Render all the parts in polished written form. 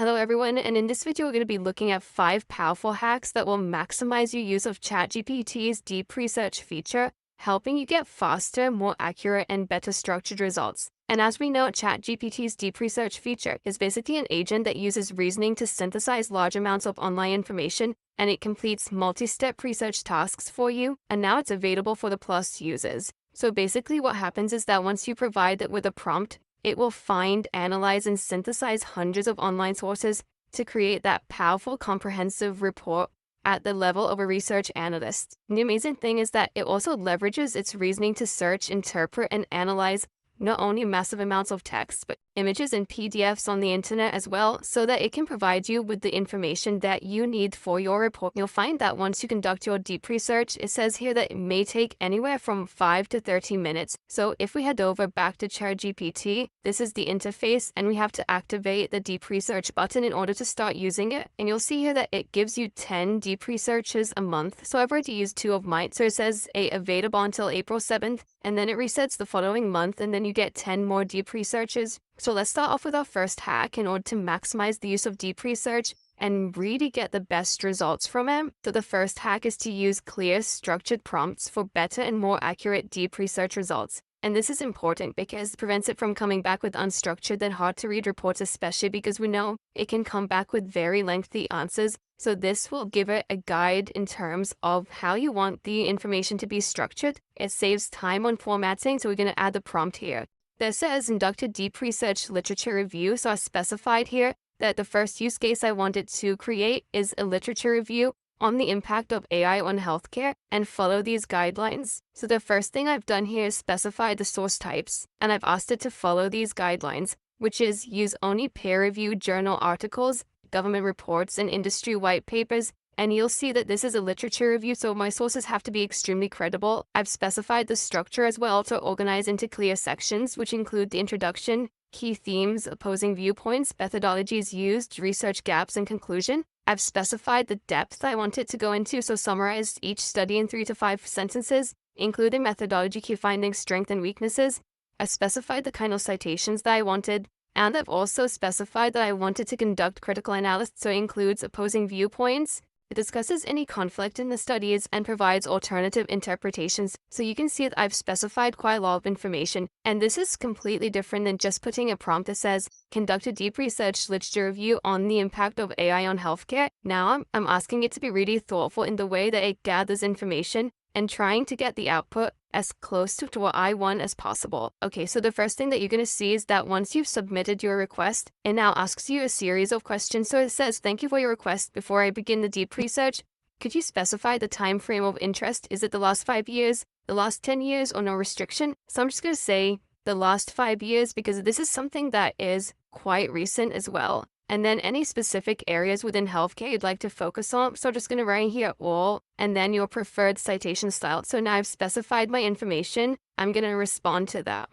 Hello everyone, and in this video we're going to be looking at 5 powerful hacks that will maximize your use of ChatGPT's deep research feature, helping you get faster, more accurate, and better structured results. And as we know, ChatGPT's deep research feature is basically an agent that uses reasoning to synthesize large amounts of online information, and it completes multi-step research tasks for you, and now it's available for the Plus users. So basically what happens is that once you provide it with a prompt, it will find, analyze, and synthesize hundreds of online sources to create that powerful, comprehensive report at the level of a research analyst. And the amazing thing is that it also leverages its reasoning to search, interpret, and analyze not only massive amounts of text, but images and PDFs on the internet as well, so that it can provide you with the information that you need for your report. You'll find that once you conduct your deep research, it says here that it may take anywhere from 5 to 30 minutes. So if we head over back to ChatGPT, this is the interface, and we have to activate the deep research button in order to start using it. And you'll see here that it gives you 10 deep researches a month. So I've already used 2 of mine. So it says available until April 7th, and then it resets the following month, and then you get 10 more deep researches. So let's start off with our first hack in order to maximize the use of deep research and really get the best results from it. So the first hack is to use clear, structured prompts for better and more accurate deep research results. And this is important because it prevents it from coming back with unstructured and hard to read reports, especially because we know it can come back with very lengthy answers. So this will give it a guide in terms of how you want the information to be structured. It saves time on formatting, so we're going to add the prompt here. This says inducted deep research literature review. So I specified here that the first use case I wanted to create is a literature review on the impact of AI on healthcare and follow these guidelines. So the first thing I've done here is specify the source types, and I've asked it to follow these guidelines, which is use only peer-reviewed journal articles, government reports, and industry white papers. And you'll see that this is a literature review, so my sources have to be extremely credible. I've specified the structure as well to organize into clear sections, which include the introduction, key themes, opposing viewpoints, methodologies used, research gaps, and conclusion. I've specified the depth I want it to go into, so summarize each study in 3 to 5 sentences, including methodology, key findings, strengths, and weaknesses. I've specified the kind of citations that I wanted, and I've also specified that I wanted to conduct critical analysis, so it includes opposing viewpoints. It discusses any conflict in the studies and provides alternative interpretations. So you can see that I've specified quite a lot of information. And this is completely different than just putting a prompt that says, conduct a deep research literature review on the impact of AI on healthcare. Now I'm asking it to be really thoughtful in the way that it gathers information and trying to get the output as close to what I want as possible. Okay, so the first thing that you're going to see is that once you've submitted your request, it now asks you a series of questions. So it says, thank you for your request. Before I begin the deep research, could you specify the time frame of interest? Is it the last 5 years, the last 10 years, or no restriction? So I'm just going to say the last 5 years because this is something that is quite recent as well. And then any specific areas within healthcare you'd like to focus on. So I'm just going to write here all, and then your preferred citation style. So now I've specified my information. I'm going to respond to that.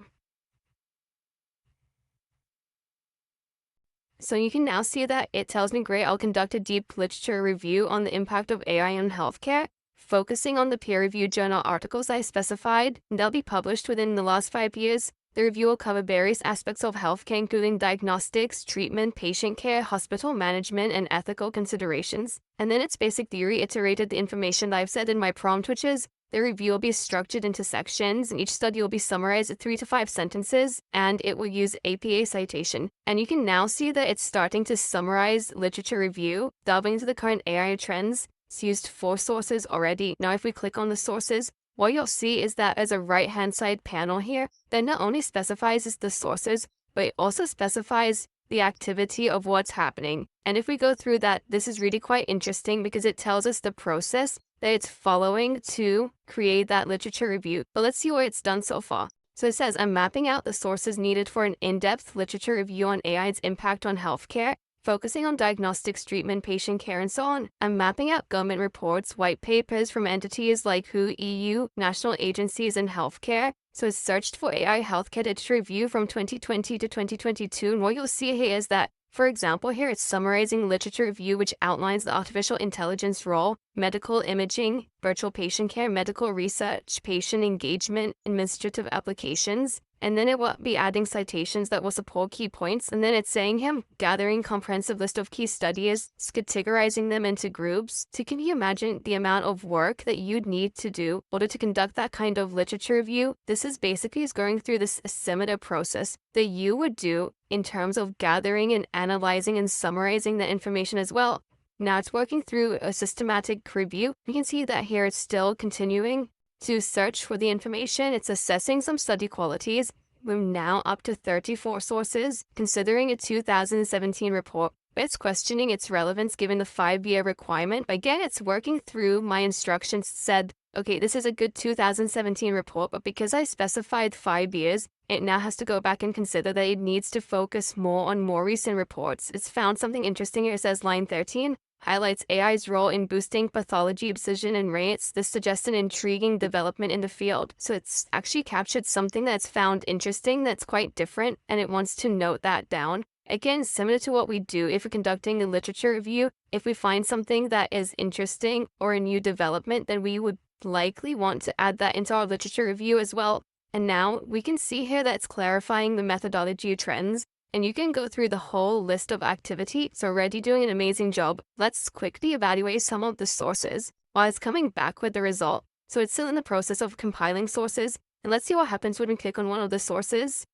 So you can now see that it tells me, great, I'll conduct a deep literature review on the impact of AI on healthcare, focusing on the peer-reviewed journal articles I specified. They'll be published within the last 5 years. The review will cover various aspects of healthcare, including diagnostics, treatment, patient care, hospital management, and ethical considerations. And then its basic theory iterated the information that I've said in my prompt, which is the review will be structured into sections, and each study will be summarized in 3 to 5 sentences, and it will use APA citation. And you can now see that it's starting to summarize literature review, delving into the current AI trends. It's used 4 sources already. Now if we click on the sources, what you'll see is that as a right-hand side panel here, that not only specifies the sources, but it also specifies the activity of what's happening. And if we go through that, this is really quite interesting because it tells us the process that it's following to create that literature review. But let's see what it's done so far. So it says, I'm mapping out the sources needed for an in-depth literature review on AI's impact on healthcare, focusing on diagnostics, treatment, patient care, and so on. I'm mapping out government reports, white papers from entities like WHO, EU, national agencies, and healthcare. So it's searched for AI healthcare literature review from 2020 to 2022. And what you'll see here is that, for example, here it's summarizing literature review, which outlines the artificial intelligence role, medical imaging, virtual patient care, medical research, patient engagement, administrative applications. And then it will be adding citations that will support key points. And then it's saying him gathering comprehensive list of key studies, categorizing them into groups. So can you imagine the amount of work that you'd need to do in order to conduct that kind of literature review? This is basically going through this similar process that you would do in terms of gathering and analyzing and summarizing the information as well. Now it's working through a systematic review. You can see that here it's still continuing to search for the information. It's assessing some study qualities. We're now up to 34 sources, considering a 2017 report. It's questioning its relevance given the 5-year requirement. Again, it's working through my instructions, said, okay, this is a good 2017 report, but because I specified 5 years, it now has to go back and consider that it needs to focus more on more recent reports. It's found something interesting here. It says line 13, highlights AI's role in boosting pathology precision and rates. This suggests an intriguing development in the field. So it's actually captured something that's found interesting, that's quite different, and it wants to note that down. Again, similar to what we do if we're conducting a literature review, if we find something that is interesting or a new development, then we would likely want to add that into our literature review as well. And now we can see here that it's clarifying the methodology trends. And you can go through the whole list of activity. It's already doing an amazing job. Let's quickly evaluate some of the sources while it's coming back with the result. So it's still in the process of compiling sources. And let's see what happens when we click on one of the sources.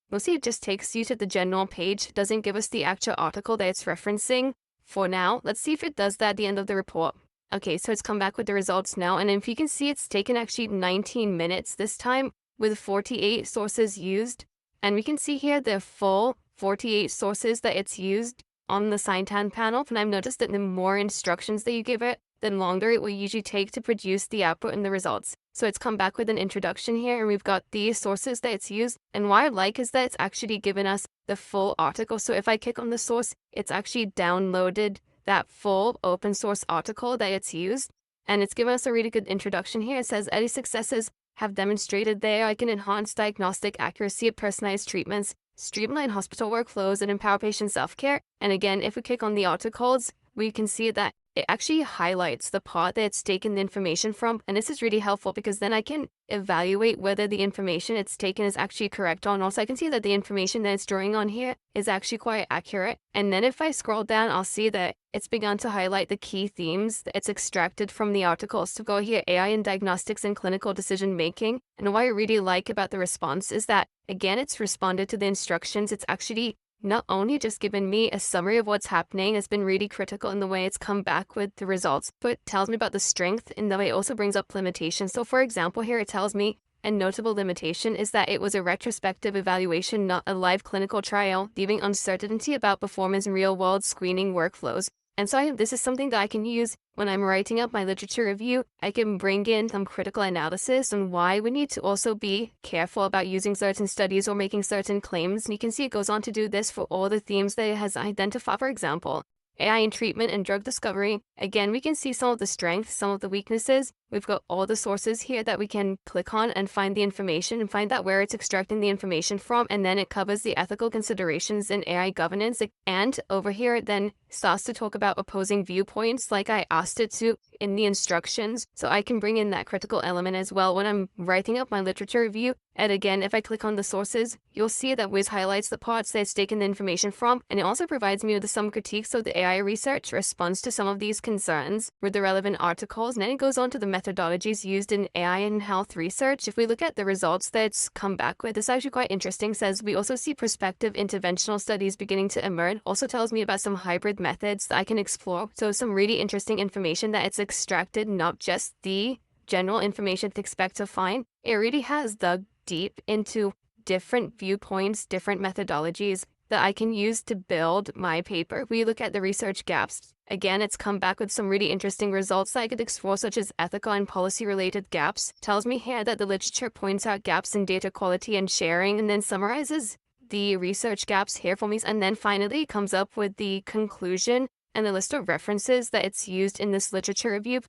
We'll see it just takes you to the general page. It doesn't give us the actual article that it's referencing for now. Let's see if it does that at the end of the report. Okay, so it's come back with the results now. And if you can see, it's taken actually 19 minutes this time with 48 sources used. And we can see here the full 48 sources that it's used on the Scientan panel. And I've noticed that the more instructions that you give it, the longer it will usually take to produce the output and the results. So it's come back with an introduction here, and we've got the sources that it's used. And what I like is that it's actually given us the full article. So if I click on the source, it's actually downloaded that full open source article that it's used. And it's given us a really good introduction here. It says, Eddie's successes have demonstrated they can enhance diagnostic accuracy of personalized treatments, streamline hospital workflows, and empower patient self-care. And again, if we click on the articles, we can see that it actually highlights the part that it's taken the information from. And this is really helpful because then I can evaluate whether the information it's taken is actually correct or not. So I can see that the information that it's drawing on here is actually quite accurate. And then if I scroll down, I'll see that it's begun to highlight the key themes that it's extracted from the articles. So go here, AI in diagnostics and clinical decision making. And what I really like about the response is that, again, it's responded to the instructions. It's actually not only just given me a summary of what's happening, it's been really critical in the way it's come back with the results, but it tells me about the strength in the way it also brings up limitations. So for example, here it tells me a notable limitation is that it was a retrospective evaluation, not a live clinical trial, leaving uncertainty about performance in real-world screening workflows. And so this is something that I can use when I'm writing up my literature review. I can bring in some critical analysis on why we need to also be careful about using certain studies or making certain claims. And you can see it goes on to do this for all the themes that it has identified. For example, AI in treatment and drug discovery. Again, we can see some of the strengths, some of the weaknesses. We've got all the sources here that we can click on and find the information and find out where it's extracting the information from. And then it covers the ethical considerations in AI governance. And over here, it then starts to talk about opposing viewpoints like I asked it to in the instructions. So I can bring in that critical element as well when I'm writing up my literature review. And again, if I click on the sources, you'll see that Wiz highlights the parts that it's taken the information from. And it also provides me with some critiques of the AI research response to some of these concerns with the relevant articles. And then it goes on to the methodologies used in AI and health research. If we look at the results that it's come back with, it's actually quite interesting. It says we also see prospective interventional studies beginning to emerge. Also tells me about some hybrid methods that I can explore. So some really interesting information that it's extracted, not just the general information to expect to find. It really has dug deep into different viewpoints, different methodologies that I can use to build my paper. We look at the research gaps. Again, it's come back with some really interesting results that I could explore, such as ethical and policy-related gaps. Tells me here that the literature points out gaps in data quality and sharing, and then summarizes the research gaps here for me. And then finally comes up with the conclusion and the list of references that it's used in this literature review.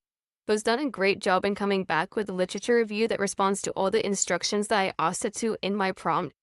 But it's done a great job in coming back with a literature review that responds to all the instructions that I asked it to in my prompt.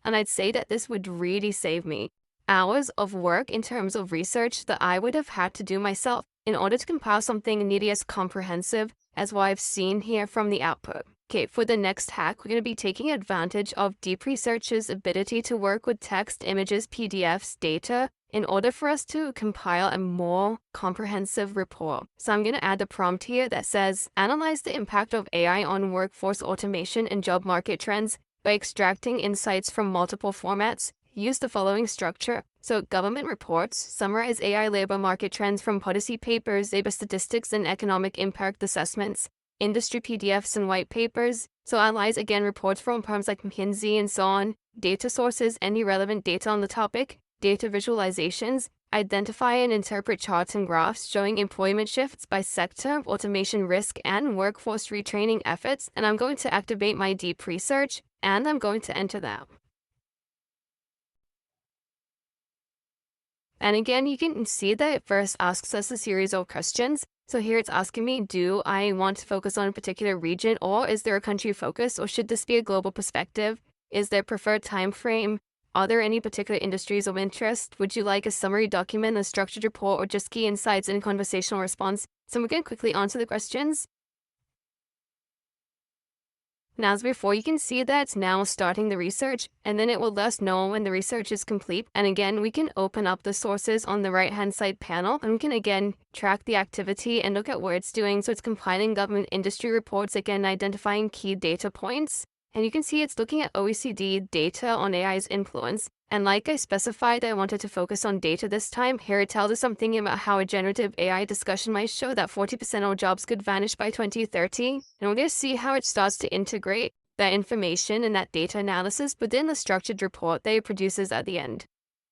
And I'd say that this would really save me hours of work in terms of research that I would have had to do myself. in order to compile something nearly as comprehensive as what I've seen here from the output. Okay, for the next hack, we're going to be taking advantage of Deep Research's ability to work with text, images, PDFs, data, in order for us to compile a more comprehensive report. So I'm going to add the prompt here that says, analyze the impact of AI on workforce automation and job market trends by extracting insights from multiple formats. Use the following structure. So government reports summarize AI labor market trends from policy papers, labor statistics, and economic impact assessments. Industry PDFs and white papers. So analyze again reports from firms like McKinsey and so on. Data sources, any relevant data on the topic. Data visualizations. Identify and interpret charts and graphs showing employment shifts by sector, automation risk, and workforce retraining efforts. And I'm going to activate my deep research, and I'm going to enter that. And again, you can see that it first asks us a series of questions. So here it's asking me, do I want to focus on a particular region, or is there a country focus, or should this be a global perspective? Is there preferred time frame? Are there any particular industries of interest? Would you like a summary document, a structured report, or just key insights in conversational response? So we're going to quickly answer the questions. Now, as before, you can see that it's now starting the research, and then it will let us know when the research is complete. And again, we can open up the sources on the right-hand side panel, and we can again track the activity and look at what it's doing. So it's compiling government industry reports, again, identifying key data points. And you can see it's looking at OECD data on AI's influence. And like I specified that I wanted to focus on data this time, here it tells us something about how a generative AI discussion might show that 40% of jobs could vanish by 2030. And we're going to see how it starts to integrate that information and that data analysis within the structured report that it produces at the end.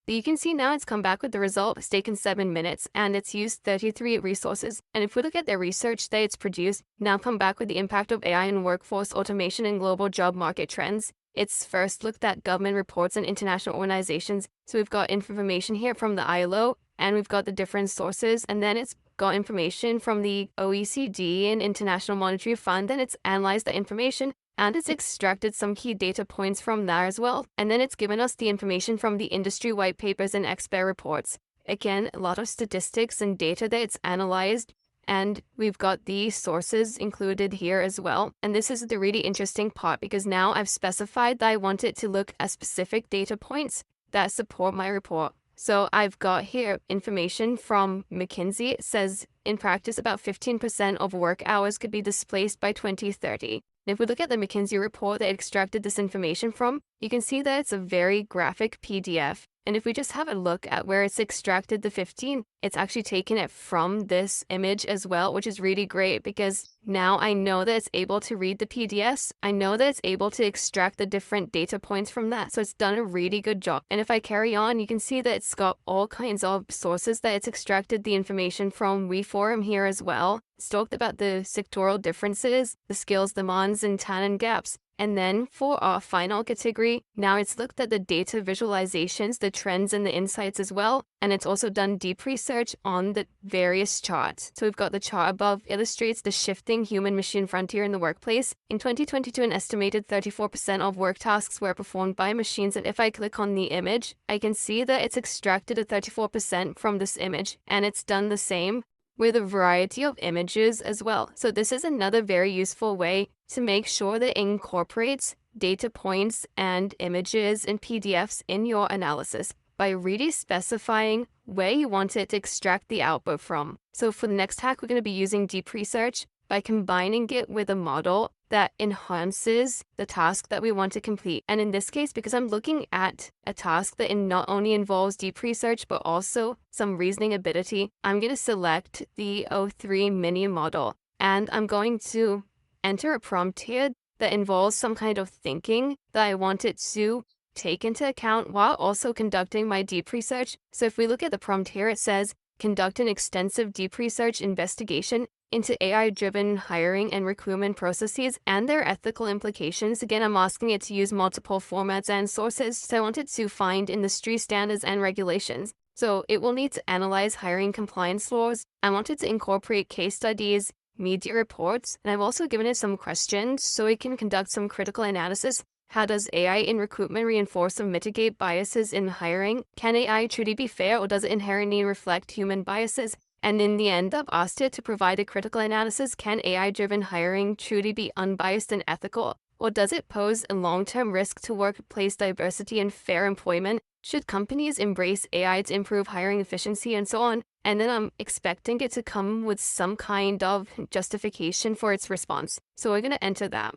But you can see now it's come back with the result. It's taken 7 minutes and it's used 33 resources. And if we look at the research that it's produced, now come back with the impact of AI in workforce automation and global job market trends. It's first looked at government reports and international organizations. So we've got information here from the ILO, and we've got the different sources, and then it's got information from the OECD and International Monetary Fund, and it's analyzed the information, and it's extracted some key data points from there as well. And then it's given us the information from the industry white papers and expert reports. Again, a lot of statistics and data that it's analyzed. And we've got the sources included here as well. And this is the really interesting part, because now I've specified that I want it to look at specific data points that support my report. So I've got here information from McKinsey. It says, in practice, about 15% of work hours could be displaced by 2030. And if we look at the McKinsey report that extracted this information from, you can see that it's a very graphic PDF. And if we just have a look at where it's extracted the 15, it's actually taken it from this image as well, which is really great, because now I know that it's able to read the PDFs. I know that it's able to extract the different data points from that. So it's done a really good job. And if I carry on, you can see that it's got all kinds of sources that it's extracted the information from. We forum here as well. It's talked about the sectoral differences, the skills demands, and talent gaps. And then for our final category, now it's looked at the data visualizations, the trends and the insights as well. And it's also done deep research on the various charts. So we've got the chart above illustrates the shifting human-machine frontier in the workplace. In 2022, an estimated 34% of work tasks were performed by machines. And if I click on the image, I can see that it's extracted a 34% from this image. And it's done the same with a variety of images as well. So this is another very useful way to make sure that it incorporates data points and images and PDFs in your analysis by really specifying where you want it to extract the output from. So for the next hack, we're going to be using deep research by combining it with a model that enhances the task that we want to complete. And in this case, because I'm looking at a task that not only involves deep research, but also some reasoning ability, I'm going to select the O3 mini model. And I'm going to enter a prompt here that involves some kind of thinking that I want it to take into account while also conducting my deep research. So if we look at the prompt here, it says, conduct an extensive deep research investigation into AI-driven hiring and recruitment processes and their ethical implications. Again, I'm asking it to use multiple formats and sources, so I want it to find industry standards and regulations. So it will need to analyze hiring compliance laws. I want it to incorporate case studies, media reports, and I've also given it some questions so it can conduct some critical analysis. How does AI in recruitment reinforce or mitigate biases in hiring? Can AI truly be fair, or does it inherently reflect human biases? And in the end, I've asked it to provide a critical analysis. Can AI-driven hiring truly be unbiased and ethical? Or does it pose a long-term risk to workplace diversity and fair employment? Should companies embrace AI to improve hiring efficiency and so on? And then I'm expecting it to come with some kind of justification for its response. So we're going to enter that.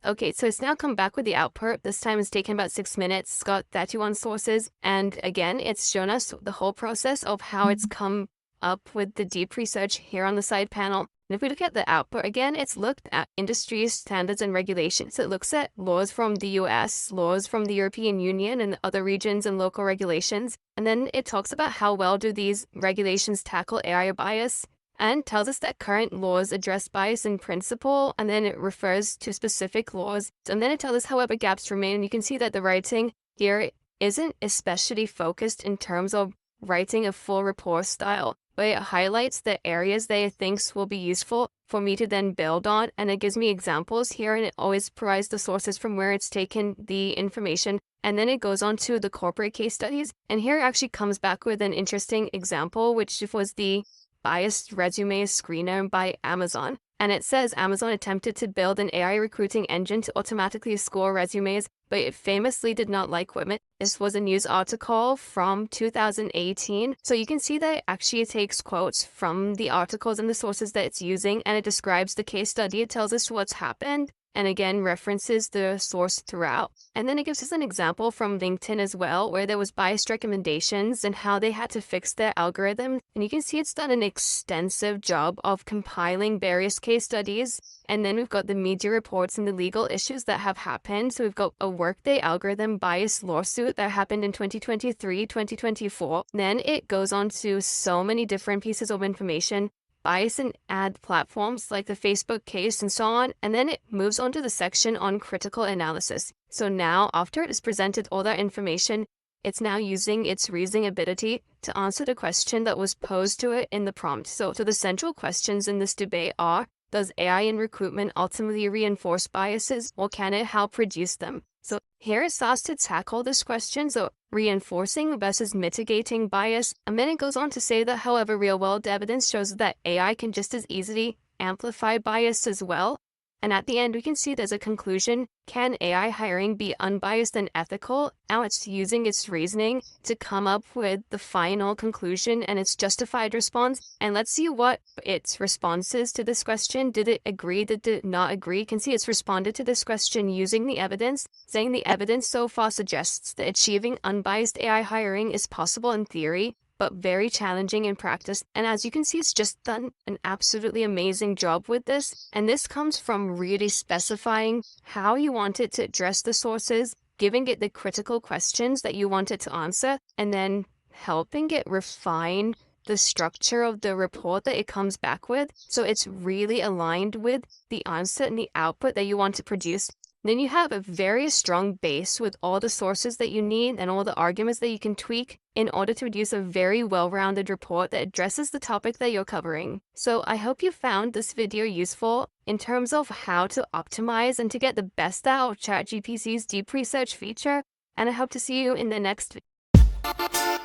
Okay, so it's now come back with the output. This time it's taken about 6 minutes. It's got 31 sources. And again, it's shown us the whole process of how it's come up with the deep research here on the side panel. And if we look at the output again, it's looked at industry standards and regulations. It looks at laws from the US, laws from the European Union and other regions and local regulations. And then it talks about how well do these regulations tackle AI bias, and tells us that current laws address bias in principle, and then it refers to specific laws. And then it tells us, however, gaps remain. And you can see that the writing here isn't especially focused in terms of writing a full report style, but it highlights the areas that it thinks will be useful for me to then build on. And it gives me examples here, and it always provides the sources from where it's taken the information. And then it goes on to the corporate case studies. And here it actually comes back with an interesting example, which was the biased resume screener by Amazon. And it says Amazon attempted to build an AI recruiting engine to automatically score resumes, but it famously did not like women. This was a news article from 2018. So you can see that it actually takes quotes from the articles and the sources that it's using, and it describes the case study. It tells us what's happened, and again references the source throughout. And then it gives us an example from LinkedIn as well, where there was biased recommendations and how they had to fix their algorithm. And you can see it's done an extensive job of compiling various case studies. And then we've got the media reports and the legal issues that have happened. So we've got a Workday algorithm bias lawsuit that happened in 2023, 2024. Then it goes on to so many different pieces of information, bias in ad platforms like the Facebook case and so on. And then it moves on to the section on critical analysis. So now, after it has presented all that information, it's now using its reasoning ability to answer the question that was posed to it in the prompt. So the central questions in this debate are, does AI in recruitment ultimately reinforce biases, or can it help reduce them? So here it's asked to tackle this question, so reinforcing versus mitigating bias. And then it goes on to say that, however, real-world evidence shows that AI can just as easily amplify bias as well. And at the end, we can see there's a conclusion. Can AI hiring be unbiased and ethical? Now it's using its reasoning to come up with the final conclusion and its justified response. And let's see what its response is to this question. Did it agree? Did it not agree? You can see it's responded to this question using the evidence, saying the evidence so far suggests that achieving unbiased AI hiring is possible in theory, but very challenging in practice. And as you can see, it's just done an absolutely amazing job with this. And this comes from really specifying how you want it to address the sources, giving it the critical questions that you want it to answer, and then helping it refine the structure of the report that it comes back with. So it's really aligned with the answer and the output that you want to produce. Then you have a very strong base with all the sources that you need and all the arguments that you can tweak in order to produce a very well-rounded report that addresses the topic that you're covering. So I hope you found this video useful in terms of how to optimize and to get the best out of ChatGPT's deep research feature, and I hope to see you in the next video.